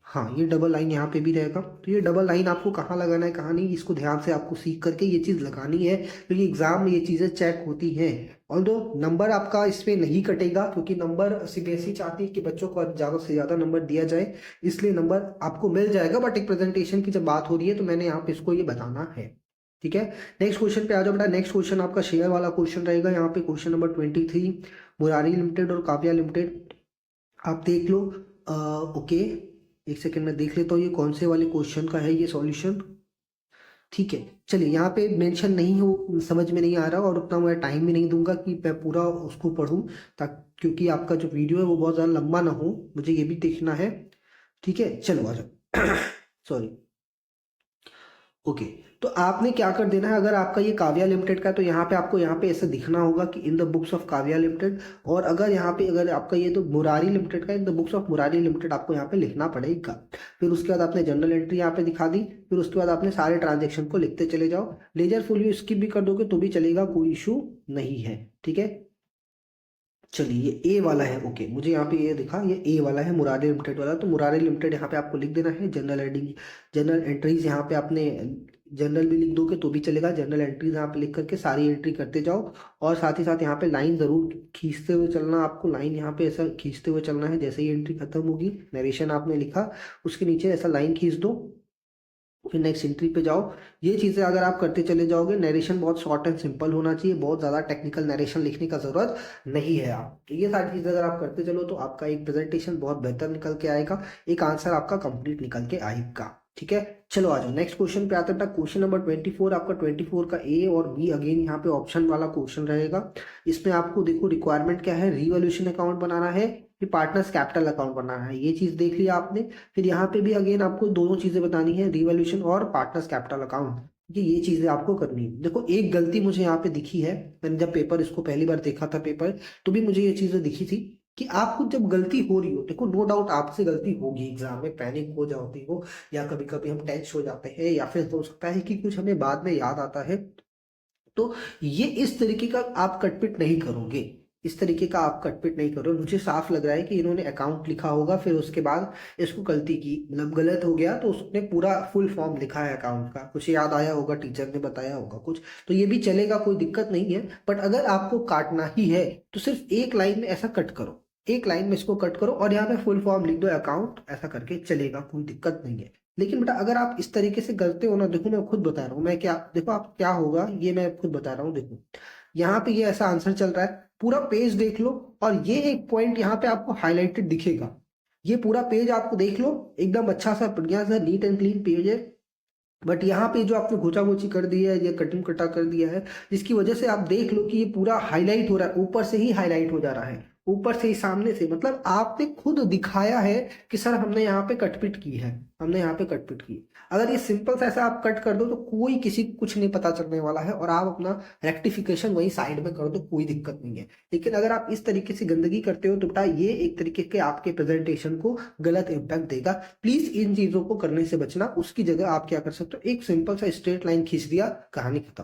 Speaker 1: हाँ ये डबल लाइन यहाँ पे भी रहेगा। तो ये डबल लाइन आपको कहाँ लगाना है कहाँ नहीं, इसको ध्यान से आपको सीख करके ये चीज़ लगानी है, क्योंकि एग्जाम में ये चीज़ें चेक होती हैं। और दो नंबर आपका इस पे नहीं कटेगा, क्योंकि नंबर सीबीएसई चाहती है कि बच्चों को ज़्यादा से ज़्यादा नंबर दिया जाए, इसलिए नंबर आपको मिल जाएगा। बट एक प्रेजेंटेशन की जब बात हो रही है तो मैंने यहाँ पे इसको ये बताना है। ठीक है। नेक्स्ट क्वेश्चन पे आ जाओ बेटा। नेक्स्ट क्वेश्चन आपका शेयर वाला क्वेश्चन रहेगा। यहाँ पे क्वेश्चन नंबर 23, मुरारी लिमिटेड और काव्या लिमिटेड, आप देख लो। ओके, एक सेकंड में देख लेता हूँ ये कौन से वाले क्वेश्चन का है ये सॉल्यूशन। ठीक है, चलिए यहाँ पे मेंशन नहीं हो, समझ में नहीं आ रहा, और उतना मैं टाइम भी नहीं दूंगा कि मैं पूरा उसको पढूं, ताकि क्योंकि आपका जो वीडियो है वो बहुत ज़्यादा लंबा ना हो, मुझे ये भी देखना है। ठीक है, चलो आ जाओ। सॉरी। ओके, तो आपने क्या कर देना है, अगर आपका ये काव्या लिमिटेड का है तो यहाँ पे आपको यहाँ पे ऐसे दिखना होगा कि इन the books of Kavya limited. और अगर यहाँ पे अगर आपका ये तो मुरारी लिमिटेड का, इन the books of Murari limited आपको यहाँ पे लिखना पड़ेगा। फिर उसके बाद आपने जनरल एंट्री यहाँ पे दिखा दी, फिर उसके बाद आपने सारे ट्रांजेक्शन को लिखते चले जाओ। लेजर फुल स्किप भी कर दोगे तो भी चलेगा, कोई इशू नहीं है। ठीक है। चलिए ये ए वाला है। ओके, मुझे यहाँ पे ये दिखा, ये ए वाला है मुरारी लिमिटेड वाला। तो मुरारी लिमिटेड यहाँ पे आपको लिख देना है। जनरल एंट्री, जनरल एंट्रीज यहाँ पे आपने जनरल भी लिख दोगे तो भी चलेगा। जनरल एंट्रीज यहाँ पे लिख करके सारी एंट्री करते जाओ। और साथ ही साथ यहाँ पे लाइन जरूर खींचते हुए चलना, आपको लाइन यहाँ पे ऐसा खींचते हुए चलना है। जैसे ही एंट्री खत्म होगी, नरेशन आपने लिखा, उसके नीचे ऐसा लाइन खींच दो, फिर नेक्स्ट एंट्री पे जाओ। ये चीज़ें अगर आप करते चले जाओगे, नरेशन बहुत शॉर्ट एंड सिंपल होना चाहिए, बहुत ज़्यादा टेक्निकल नरेशन लिखने का ज़रूरत नहीं है। आप तो ये सारी चीज़ें अगर आप करते चलो तो आपका एक प्रेजेंटेशन बहुत बेहतर निकल के आएगा, एक आंसर आपका कंप्लीट निकल के आएगा। ठीक है, चलो आ जाओ नेक्स्ट क्वेश्चन पे आते हैं। क्वेश्चन नंबर 24, आपका 24 का ए और बी अगेन यहाँ पे ऑप्शन वाला क्वेश्चन रहेगा। इसमें आपको देखो रिक्वायरमेंट क्या है, रिवॉल्यूशन अकाउंट बनाना है, फिर पार्टनर्स कैपिटल अकाउंट बनाना है। ये चीज देख लिया आपने। फिर यहाँ पे भी अगेन आपको दोनों चीजें बतानी है, रिवॉल्यूशन और पार्टनर्स कैपिटल अकाउंट। ये चीजें आपको करनी है। देखो एक गलती मुझे यहाँ पे दिखी है, मैंने जब पेपर इसको पहली बार देखा था पेपर, तो भी मुझे ये चीजें दिखी थी कि आपको जब गलती हो रही हो, देखो नो डाउट आपसे गलती होगी, एग्जाम में पैनिक हो जाती हो, या कभी कभी हम टेंस हो जाते हैं, या फिर हो सकता है कि कुछ हमें बाद में याद आता है। तो ये इस तरीके का आप कटपिट नहीं करोगे, इस तरीके का आप कटपिट नहीं करो। मुझे साफ लग रहा है कि इन्होंने अकाउंट लिखा होगा, फिर उसके बाद इसको गलती की, मतलब गलत हो गया तो उसने पूरा फुल फॉर्म लिखा है अकाउंट का, कुछ याद आया होगा, टीचर ने बताया होगा कुछ, तो ये भी चलेगा, कोई दिक्कत नहीं है। बट अगर आपको काटना ही है तो सिर्फ एक लाइन में ऐसा कट करो, एक लाइन में इसको कट करो और यहाँ पे फुल फॉर्म लिख दो अकाउंट, ऐसा करके चलेगा, कोई दिक्कत नहीं है। लेकिन बेटा अगर आप इस तरीके से करते हो ना, देखो मैं खुद बता रहा हूँ, मैं क्या, देखो आप क्या होगा, ये मैं खुद बता रहा हूँ। देखो यहाँ पे ये ऐसा आंसर चल रहा है, पूरा पेज देख लो, और ये एक पॉइंट यहाँ पे आपको हाईलाइटेड दिखेगा। ये पूरा पेज आपको देख लो, एकदम अच्छा सा बढ़िया सा नीट एंड क्लीन पेज है। बट यहाँ पे जो आपने गोचा गोची कर दिया है या कटिंग कटा कर दिया है, जिसकी वजह से आप देख लो कि ये पूरा हाईलाइट हो रहा है, ऊपर से ही हाईलाइट हो जा रहा है, ऊपर से ही सामने से, मतलब आपने खुद दिखाया है कि सर हमने यहाँ पे कटपिट की है, हमने यहाँ पे कटपिट की। अगर ये सिंपल सा ऐसा आप कट कर दो तो कोई किसी को कुछ नहीं पता चलने वाला है, और आप अपना रेक्टिफिकेशन वही साइड में कर दो, कोई दिक्कत नहीं है। लेकिन अगर आप इस तरीके से गंदगी करते हो तो बेटा ये एक तरीके के आपके प्रेजेंटेशन को गलत इम्पैक्ट देगा। प्लीज इन चीजों को करने से बचना। उसकी जगह आप क्या कर सकते हो, एक सिंपल सा स्ट्रेट लाइन खींच दिया, कहानी खत्म।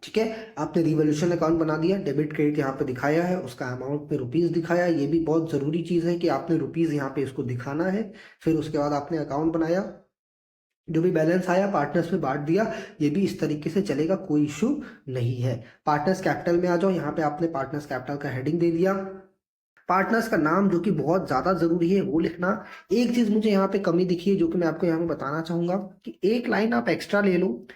Speaker 1: ठीक है, आपने रिवॉल्यूशन अकाउंट बना दिया, डेबिट क्रेडिट यहाँ पे दिखाया है, उसका अमाउंट पे रुपीज दिखाया, ये भी बहुत जरूरी चीज है कि आपने रुपीज यहाँ पे इसको दिखाना है। फिर उसके बाद आपने अकाउंट बनाया, जो भी बैलेंस आया पार्टनर्स में बांट दिया, ये भी इस तरीके से चलेगा, कोई इशू नहीं है। पार्टनर्स कैपिटल में आ जाओ, यहाँ पे आपने पार्टनर्स कैपिटल का हेडिंग दे दिया। पार्टनर्स का नाम जो कि बहुत ज्यादा जरूरी है वो लिखना। एक चीज मुझे यहाँ पे कमी दिखी है जो कि मैं आपको यहाँ पे बताना चाहूंगा कि एक लाइन आप एक्स्ट्रा ले लो।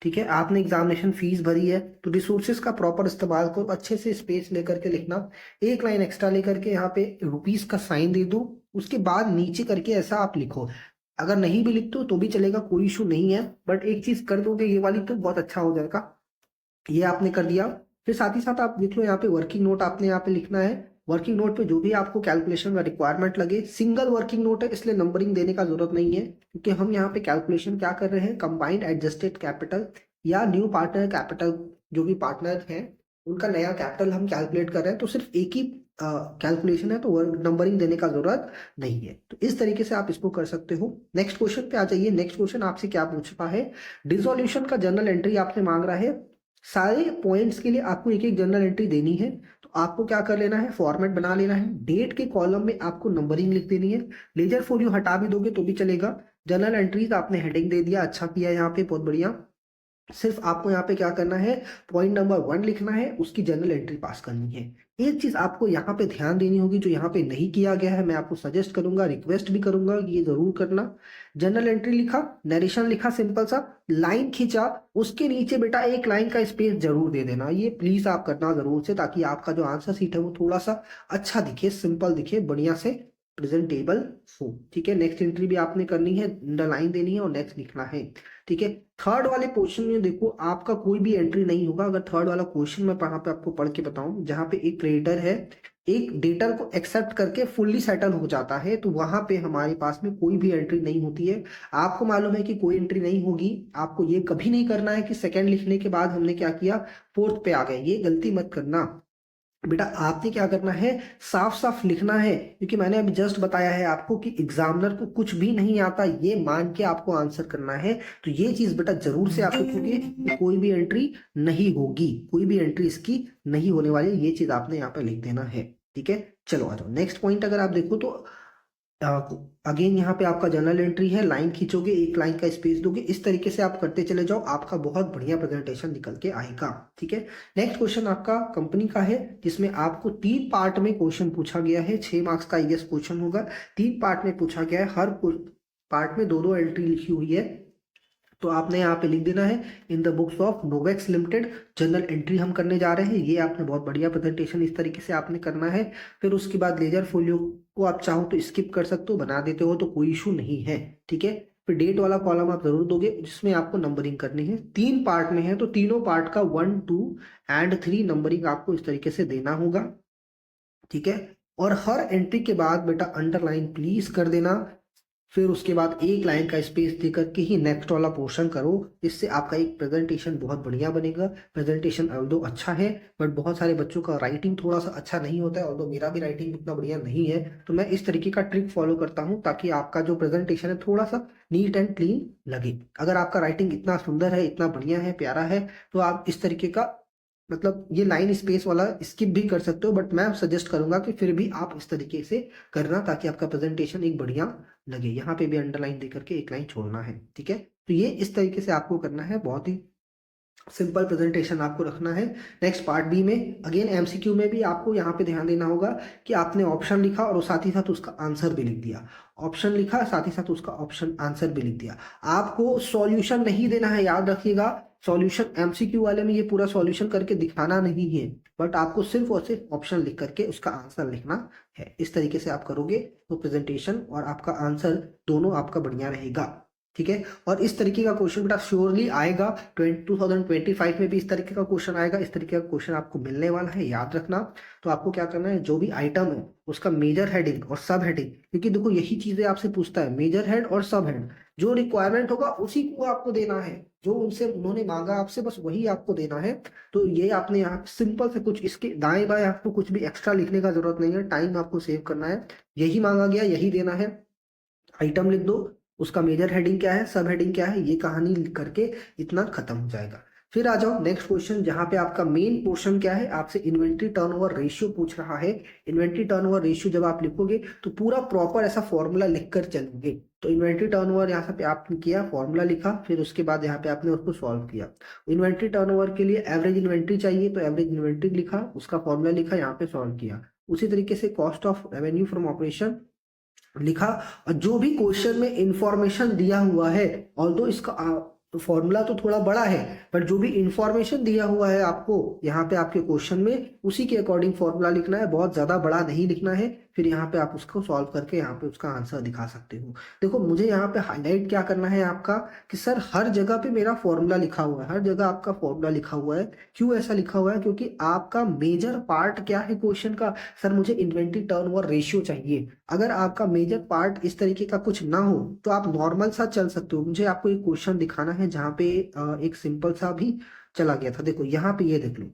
Speaker 1: ठीक है, आपने एग्जामिनेशन फीस भरी है तो रिसोर्सेज का प्रॉपर इस्तेमाल करो, अच्छे से स्पेस लेकर के लिखना। एक लाइन एक्स्ट्रा लेकर के यहाँ पे रुपीस का साइन दे दो, उसके बाद नीचे करके ऐसा आप लिखो। अगर नहीं भी लिखते हो तो भी चलेगा, कोई इशू नहीं है, बट एक चीज कर दोगे ये वाली तो बहुत अच्छा हो जाएगा। ये आपने कर दिया। फिर साथ ही साथ आप देख लो यहाँ पे वर्किंग नोट आपने यहाँ पे लिखना है। वर्किंग नोट पे जो भी आपको कैलकुलेशन का रिक्वायरमेंट लगे, सिंगल वर्किंग नोट है इसलिए नंबरिंग देने का जरूरत नहीं है, क्योंकि हम यहाँ पे कैलकुलेशन क्या कर रहे हैं, कंबाइंड एडजस्टेड कैपिटल या न्यू पार्टनर कैपिटल, जो भी पार्टनर है उनका नया कैपिटल हम कैलकुलेट कर रहे हैं, तो सिर्फ एक ही कैलकुलेशन है, तो नंबरिंग देने का जरूरत नहीं है। तो इस तरीके से आप इसको कर सकते हो। नेक्स्ट क्वेश्चन पे आ जाइए। नेक्स्ट क्वेश्चन आपसे क्या पूछता है, डिसोल्यूशन का जर्नल एंट्री आपसे मांग रहा है। सारे पॉइंट्स के लिए आपको एक एक जर्नल एंट्री देनी है, तो आपको क्या कर लेना है, फॉर्मेट बना लेना है। डेट के कॉलम में आपको नंबरिंग लिख देनी है, लेजर फोलियो हटा भी दोगे तो भी चलेगा। जर्नल एंट्रीज आपने हेडिंग दे दिया, अच्छा किया यहाँ पे, बहुत बढ़िया। सिर्फ आपको यहाँ पे क्या करना है, पॉइंट नंबर 1 लिखना है, उसकी जर्नल एंट्री पास करनी है। एक चीज आपको यहाँ पे ध्यान देनी होगी जो यहाँ पे नहीं किया गया है, मैं आपको सजेस्ट करूंगा, रिक्वेस्ट भी करूंगा कि ये जरूर करना। जर्नल एंट्री लिखा, नरेशन लिखा, सिंपल सा लाइन खींचा, उसके नीचे बेटा एक लाइन का स्पेस जरूर दे देना, ये प्लीज आप करना जरूर से, ताकि आपका जो आंसर सीट है वो थोड़ा सा अच्छा दिखे, सिंपल दिखे, बढ़िया से प्रेजेंटेबल हो। ठीक है, नेक्स्ट एंट्री भी आपने करनी है, अंडरलाइन देनी है और नेक्स्ट लिखना है। ठीक है, थर्ड वाले क्वेश्चन में देखो आपका कोई भी एंट्री नहीं होगा। अगर थर्ड वाला क्वेश्चन मैं यहाँ पे आपको पढ़ के बताऊं, जहां पे एक क्रेडिटर है एक डेटर को एक्सेप्ट करके फुल्ली सेटल हो जाता है, तो वहां पे हमारे पास में कोई भी एंट्री नहीं होती है। आपको मालूम है कि कोई एंट्री नहीं होगी, आपको ये कभी नहीं करना है कि सेकंड लिखने के बाद हमने क्या किया, फोर्थ पे आ गए, ये गलती मत करना। बेटा आपने क्या करना है, साफ साफ लिखना है, क्योंकि मैंने अभी जस्ट बताया है आपको कि एग्जामिनर को कुछ भी नहीं आता ये मान के आपको आंसर करना है। तो ये चीज बेटा जरूर से आप लिखोगे कि कोई भी एंट्री नहीं होगी, कोई भी एंट्री इसकी नहीं होने वाली, ये चीज आपने यहाँ पे लिख देना है। ठीक है, चलो आ जाओ नेक्स्ट पॉइंट। अगर आप देखो तो अगेन यहाँ पे आपका जर्नल एंट्री है, लाइन खींचोगे, एक लाइन का स्पेस दोगे, इस तरीके से आप करते चले जाओ, आपका बहुत बढ़िया प्रेजेंटेशन निकल के आएगा। ठीक है, नेक्स्ट क्वेश्चन आपका कंपनी का है, जिसमें आपको 3 पार्ट में क्वेश्चन पूछा गया है। 6 मार्क्स का IAS क्वेश्चन होगा, 3 पार्ट में पूछा गया है, हर पार्ट में 2-2 एंट्री लिखी हुई है। तो आपने यहाँ पे लिख देना है, in the books of Novex limited journal entry हम करने जा रहे हैं। ये आपने बहुत बढ़िया प्रेजेंटेशन इस तरीके से आपने करना है। फिर उसके बाद लेजर फोलियो को आप चाहो तो स्किप कर सकते हो, बना देते हो तो कोई इशू नहीं है। ठीक है, फिर डेट वाला कॉलम आप जरूर दोगे, जिसमें आपको नंबरिंग करनी है। 3 पार्ट में है तो तीनों पार्ट का 1, 2 एंड 3 नंबरिंग आपको इस तरीके से देना होगा। ठीक है, और हर एंट्री के बाद बेटा अंडरलाइन प्लीज कर देना। फिर उसके बाद एक लाइन का स्पेस दे करके ही नेक्स्ट वाला पोर्शन करो, जिससे आपका एक प्रेजेंटेशन बहुत बढ़िया बनेगा। प्रेजेंटेशन ऑल्दो अच्छा है, बट बहुत सारे बच्चों का राइटिंग थोड़ा सा अच्छा नहीं होता है, ऑल्दो मेरा भी राइटिंग उतना बढ़िया नहीं है, तो मैं इस तरीके का ट्रिक फॉलो करता हूँ ताकि आपका जो प्रेजेंटेशन है थोड़ा सा नीट एंड क्लीन लगे। अगर आपका राइटिंग इतना सुंदर है, इतना बढ़िया है, प्यारा है, तो आप इस तरीके का, मतलब ये लाइन स्पेस वाला स्किप भी कर सकते हो, बट मैं सजेस्ट करूंगा कि फिर भी आप इस तरीके से करना, ताकि आपका प्रेजेंटेशन एक बढ़िया लगे। यहाँ पे भी अंडरलाइन दे करके एक लाइन छोड़ना है। ठीक है, तो ये इस तरीके से आपको करना है, बहुत ही सिंपल प्रेजेंटेशन आपको रखना है। नेक्स्ट पार्ट बी में अगेन MCQ में भी आपको यहाँ पे ध्यान देना होगा कि आपने ऑप्शन लिखा और साथ ही साथ उसका आंसर भी लिख दिया। ऑप्शन लिखा, साथ ही साथ उसका ऑप्शन आंसर भी लिख दिया। आपको सॉल्यूशन नहीं देना है, याद रखिएगा। सॉल्यूशन MCQ वाले में ये पूरा सॉल्यूशन करके दिखाना नहीं है, बट आपको सिर्फ और सिर्फ ऑप्शन लिख करके उसका आंसर लिखना है। इस तरीके से आप करोगे तो प्रेजेंटेशन और आपका आंसर दोनों आपका बढ़िया रहेगा। ठीक है। और इस तरीके का क्वेश्चन बेटा श्योरली आएगा, 2025 में भी इस तरीके का क्वेश्चन आएगा, इस तरीके का क्वेश्चन आपको मिलने वाला है, याद रखना। तो आपको क्या करना है, जो भी आइटम है उसका मेजर हेडिंग और सब हेडिंग, क्योंकि देखो यही चीजें आपसे पूछता है, मेजर हेड और सब हेड, जो रिक्वायरमेंट होगा उसी को आपको देना है, जो उनसे उन्होंने मांगा आपसे बस वही आपको देना है। तो ये आपने यहाँ सिंपल से कुछ इसके दाएं बाएं आपको कुछ भी एक्स्ट्रा लिखने का जरूरत नहीं है, टाइम आपको सेव करना है, यही मांगा गया यही देना है, आइटम लिख दो, उसका मेजर हेडिंग क्या है, सब हेडिंग क्या है, ये कहानी करके इतना खत्म हो जाएगा। फिर आ जाओ नेक्स्ट क्वेश्चन, जहां पे आपका मेन पोर्शन क्या है, आपसे इन्वेंट्री टर्नओवर रेशियो पूछ रहा है। इन्वेंट्री टर्नओवर रेशियो जब आप लिखोगे तो पूरा प्रॉपर ऐसा फॉर्मूला लिखकर चलोगे। तो इन्वेंट्री टर्नओवर यहाँ पे आपने किया, फॉर्मूला लिखा, फिर उसके बाद यहाँ पे आपने उसको सॉल्व किया। इन्वेंट्री टर्नओवर के लिए एवरेज इन्वेंट्री चाहिए, तो एवरेज इन्वेंट्री लिखा, उसका फॉर्मूला लिखा, यहाँ पे सॉल्व किया। उसी तरीके से cost of revenue from operation लिखा, और जो भी क्वेश्चन में इंफॉर्मेशन दिया हुआ है, ऑल्दो इसका फॉर्मूला तो थोड़ा बड़ा है, पर जो भी इंफॉर्मेशन दिया हुआ है आपको यहाँ पे आपके क्वेश्चन में, उसी के अकॉर्डिंग फॉर्मूला लिखना है, बहुत ज्यादा बड़ा नहीं लिखना है। फिर यहाँ पे आप उसको सॉल्व करके यहाँ पे उसका आंसर दिखा सकते हो। देखो मुझे यहाँ पे हाईलाइट क्या करना है आपका, कि सर हर जगह पे मेरा फॉर्मूला लिखा हुआ है, हर जगह आपका फॉर्मूला लिखा हुआ है। क्यों ऐसा लिखा हुआ है, क्योंकि आपका मेजर पार्ट क्या है क्वेश्चन का, सर मुझे इन्वेंट्री टर्नओवर रेशियो चाहिए। अगर आपका मेजर पार्ट इस तरीके का कुछ ना हो तो आप नॉर्मल सा चल सकते हो। मुझे आपको एक क्वेश्चन दिखाना है जहाँ पे एक सिंपल सा भी चला गया था, देखो यहाँ पे ये देख लो,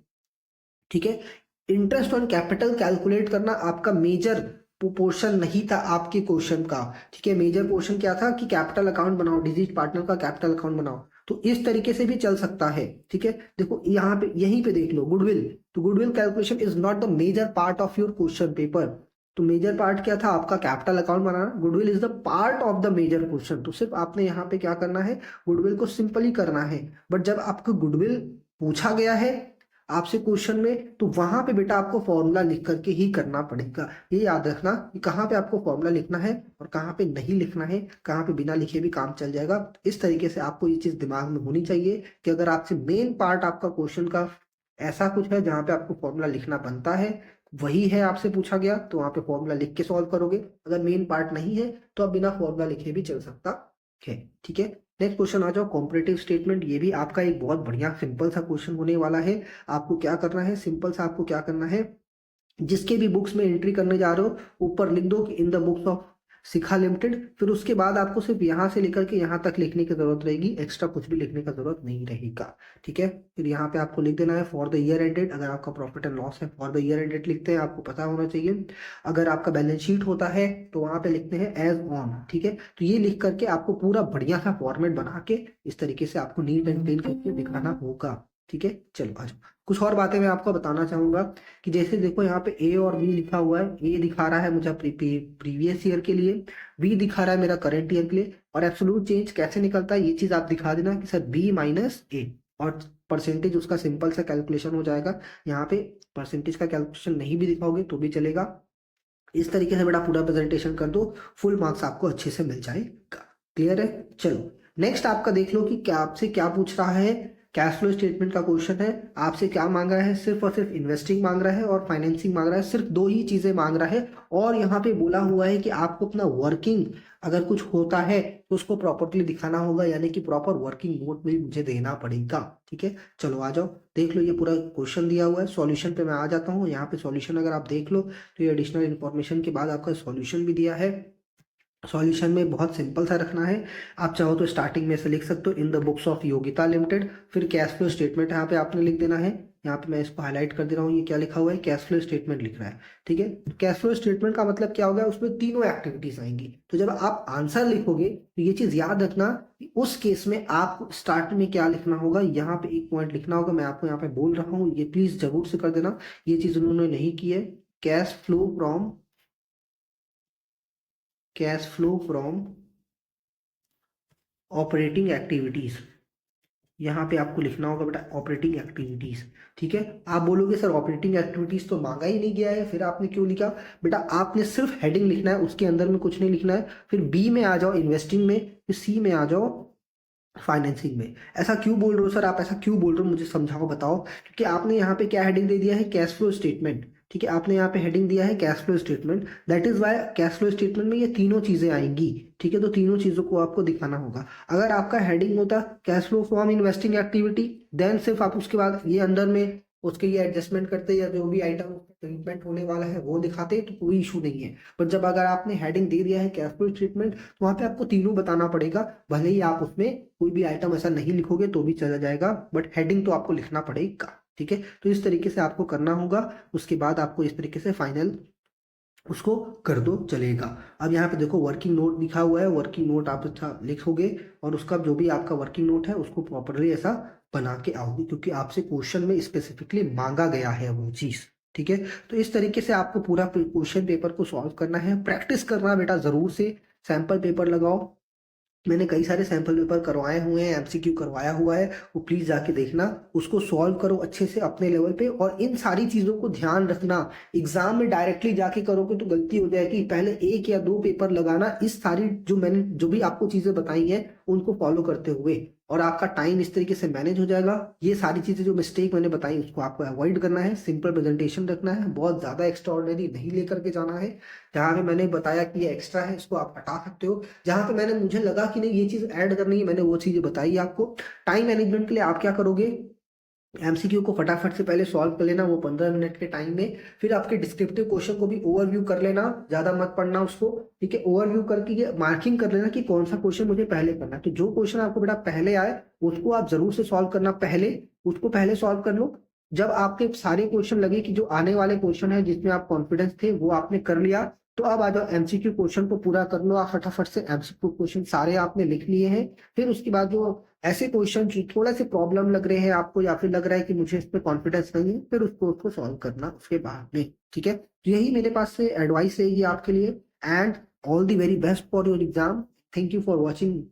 Speaker 1: ठीक है। इंटरेस्ट ऑन कैपिटल कैलकुलेट करना आपका मेजर पोर्शन नहीं था आपके क्वेश्चन का, ठीक है। मेजर पोर्शन क्या था कि कैपिटल अकाउंट बनाओ, डिजीज पार्टनर का कैपिटल अकाउंट बनाओ, तो इस तरीके से भी चल सकता है, ठीक है। देखो यहाँ पे यहीं पे देख लो गुडविल, तो goodwill calculation is not the major part of your question paper. तो मेजर पार्ट क्या था आपका, कैपिटल अकाउंट बनाना, goodwill is the part of the major question. तो सिर्फ आपने यहाँ पे क्या करना है, गुडविल को सिंपली करना है। बट जब आपको गुडविल पूछा गया है आपसे क्वेश्चन में, तो वहां पे बेटा आपको फॉर्मूला लिख करके ही करना पड़ेगा। ये याद रखना कि कहाँ पे आपको फॉर्मूला लिखना है और कहाँ पे नहीं लिखना है, कहाँ पे बिना लिखे भी काम चल जाएगा। इस तरीके से आपको ये चीज दिमाग में होनी चाहिए कि अगर आपसे मेन पार्ट आपका क्वेश्चन का ऐसा कुछ है जहाँ पे आपको फॉर्मूला लिखना बनता है, वही है आपसे पूछा गया, तो वहां पे फॉर्मूला लिख के सॉल्व करोगे। अगर मेन पार्ट नहीं है तो आप बिना फॉर्मूला लिखे भी चल सकता है, ठीक है। नेक्स्ट क्वेश्चन आ जाओ, कॉम्परेटिव स्टेटमेंट। ये भी आपका एक बहुत बढ़िया सिंपल सा क्वेश्चन होने वाला है। आपको क्या करना है, सिंपल सा आपको क्या करना है, जिसके भी बुक्स में एंट्री करने जा रहे हो ऊपर लिख दो कि इन the books of Shikha limited. फिर उसके बाद आपको सिर्फ यहाँ से लेकर के यहाँ तक लिखने की जरूरत रहेगी, एक्स्ट्रा कुछ भी लिखने का जरूरत नहीं रहेगा, ठीक है। फिर यहाँ पे आपको लिख देना है फॉर द ईयर एंडेड, अगर आपका प्रॉफिट एंड लॉस है फॉर द ईयर एंडेड लिखते हैं, आपको पता होना चाहिए। अगर आपका बैलेंस शीट होता है तो वहां पे लिखते हैं एज ऑन, ठीक है। तो ये लिख करके आपको पूरा बढ़िया सा फॉर्मेट बना के इस तरीके से आपको नीट एंड क्लीन करके दिखाना होगा, ठीक है। चलो आ जाओ, कुछ और बातें मैं आपको बताना चाहूंगा कि जैसे देखो यहाँ पे ए और बी लिखा हुआ है, ए दिखा रहा है मुझे प्रीवियस ईयर के लिए, बी दिखा रहा है मेरा करंट ईयर के लिए। और एब्सोल्यूट चेंज कैसे निकलता है ये चीज आप दिखा देना कि सर बी माइनस ए, और परसेंटेज उसका सिंपल सा कैलकुलेशन हो जाएगा। यहाँ पे परसेंटेज का कैलकुलेशन नहीं भी दिखाओगे तो भी चलेगा। इस तरीके से बेटा पूरा प्रेजेंटेशन कर दो, फुल मार्क्स आपको अच्छे से मिल जाएगा। क्लियर है। चलो नेक्स्ट आपका देख लो कि क्या आपसे क्या पूछ रहा है, कैश फ्लो स्टेटमेंट का क्वेश्चन है। आपसे क्या मांग रहा है, सिर्फ और सिर्फ इन्वेस्टिंग मांग रहा है और फाइनेंसिंग मांग रहा है, सिर्फ दो ही चीजें मांग रहा है। और यहाँ पे बोला हुआ है कि आपको अपना वर्किंग अगर कुछ होता है तो उसको प्रॉपर्ली दिखाना होगा, यानी कि प्रॉपर वर्किंग नोट भी मुझे देना पड़ेगा, ठीक है। चलो आ जाओ देख लो, ये पूरा क्वेश्चन दिया हुआ है। सॉल्यूशन पे मैं आ जाता हूँ। यहाँ पे सॉल्यूशन अगर आप देख लो तो ये एडिशनल इन्फॉर्मेशन के बाद आपका सॉल्यूशन भी दिया है। सॉल्यूशन में बहुत सिंपल सा रखना है, आप चाहो तो स्टार्टिंग में से लिख सकते हो इन the books of Yogita limited, फिर कैश फ्लो स्टेटमेंट यहाँ पे आपने लिख देना है। यहाँ पे मैं इसको हाईलाइट कर दे रहा हूँ, ये क्या लिखा हुआ है, कैश फ्लो स्टेटमेंट लिख रहा है, ठीक है। कैश फ्लो स्टेटमेंट का मतलब क्या होगा, उसमें तीनों एक्टिविटीज आएंगी। तो जब आप आंसर लिखोगे तो ये चीज याद रखना कि उस केस में आपको स्टार्ट में क्या लिखना होगा, यहाँ पे एक पॉइंट लिखना होगा, मैं आपको यहाँ पे बोल रहा हूँ, ये प्लीज जरूर से कर देना, ये चीज उन्होंने नहीं की है। Cash flow from operating activities, यहाँ पे आपको लिखना होगा बेटा ऑपरेटिंग एक्टिविटीज, ठीक है। आप बोलोगे सर ऑपरेटिंग एक्टिविटीज तो मांगा ही नहीं गया है, फिर आपने क्यों लिखा, बेटा आपने सिर्फ हेडिंग लिखना है, उसके अंदर में कुछ नहीं लिखना है। फिर बी में आ जाओ इन्वेस्टिंग में, फिर सी में आ जाओ फाइनेंसिंग में। ऐसा क्यों बोल रहे हो सर, आप ऐसा क्यों बोल रहे हो, मुझे समझाओ बताओ। क्योंकि आपने यहाँ पे क्या हेडिंग दे दिया है, कैश फ्लो स्टेटमेंट। ठीक है, आपने यहाँ पे हेडिंग दिया है cash flow statement, that is why cash flow statement में ये तीनों चीजें आएंगी। ठीक है, तो तीनों चीजों को आपको दिखाना होगा। अगर आपका हेडिंग होता cash flow from investing activity, then सिर्फ आप उसके बाद ये अंदर में उसके ये एडजस्टमेंट करते या जो भी आइटम ट्रीटमेंट होने वाला है वो दिखाते तो कोई इशू नहीं है। पर जब अगर आपने हेडिंग दे दिया है कैश फ्लो ट्रीटमेंट, तो वहां पे आपको तीनों बताना पड़ेगा। भले ही आप उसमें कोई भी आइटम ऐसा नहीं लिखोगे तो भी चला जाएगा, बट हेडिंग तो आपको लिखना पड़ेगा। ठीक है, तो इस तरीके से आपको करना होगा। उसके बाद आपको इस तरीके से फाइनल उसको कर दो, चलेगा। अब यहाँ पे देखो वर्किंग नोट लिखा हुआ है, वर्किंग नोट आप अच्छा लिखोगे और उसका जो भी आपका वर्किंग नोट है उसको प्रॉपरली ऐसा बना के आओगे, क्योंकि आपसे क्वेश्चन में स्पेसिफिकली मांगा गया है वो चीज। ठीक है, तो इस तरीके से आपको पूरा क्वेश्चन पेपर को सॉल्व करना है। प्रैक्टिस करना बेटा जरूर से, सैंपल पेपर लगाओ। मैंने कई सारे सैंपल पेपर करवाए हुए हैं, एमसीक्यू करवाया हुआ है, वो प्लीज जाके देखना, उसको सॉल्व करो अच्छे से अपने लेवल पे। और इन सारी चीजों को ध्यान रखना, एग्जाम में डायरेक्टली जाके करोगे तो गलती हो जाएगी। पहले 1 या 2 पेपर लगाना, इस सारी जो भी आपको चीजें बताई हैं उनको फॉलो करते हुए, और आपका टाइम इस तरीके से मैनेज हो जाएगा। ये सारी चीजें जो मिस्टेक मैंने बताई उसको आपको अवॉइड करना है, सिंपल प्रेजेंटेशन रखना है, बहुत ज्यादा एक्स्ट्राऑर्डिनरी नहीं लेकर के जाना है। जहां पे मैंने बताया कि ये एक्स्ट्रा है इसको आप हटा सकते हो, जहां पे मैंने मुझे लगा कि नहीं ये चीज ऐड करनी है मैंने वो चीजें बताई आपको। टाइम मैनेजमेंट के लिए आप क्या करोगे, एमसीक्यू को फटाफट से पहले सॉल्व कर लेना वो 15 मिनट के टाइम में। फिर आपके डिस्क्रिप्टिव क्वेश्चन को भी ओवरव्यू कर लेना, ज्यादा मत पढ़ना उसको। ठीक है, ओवरव्यू करके ये मार्किंग कर लेना कि कौन सा क्वेश्चन मुझे पहले करना है। तो जो क्वेश्चन आपको बेटा पहले आए उसको आप जरूर से सॉल्व करना, पहले उसको पहले सॉल्व कर लो। जब आपके सारे क्वेश्चन लगे कि जो आने वाले क्वेश्चन है जिसमें आप कॉन्फिडेंस थे वो आपने कर लिया, तो अब आ जाओ एमसीक्यू क्वेश्चन को पूरा कर लो। आप फटाफट से एमसीक्यू क्वेश्चन सारे आपने लिख लिए हैं। फिर उसके बाद जो ऐसे क्वेश्चन जो थोड़ा से प्रॉब्लम लग रहे हैं आपको, या फिर लग रहा है कि मुझे इस पे कॉन्फिडेंस नहीं है, फिर उसको सॉल्व करना उसके बाद में। ठीक है, तो यही मेरे पास से एडवाइस रहेगी आपके लिए। And all the very best for your exam. Thank you for watching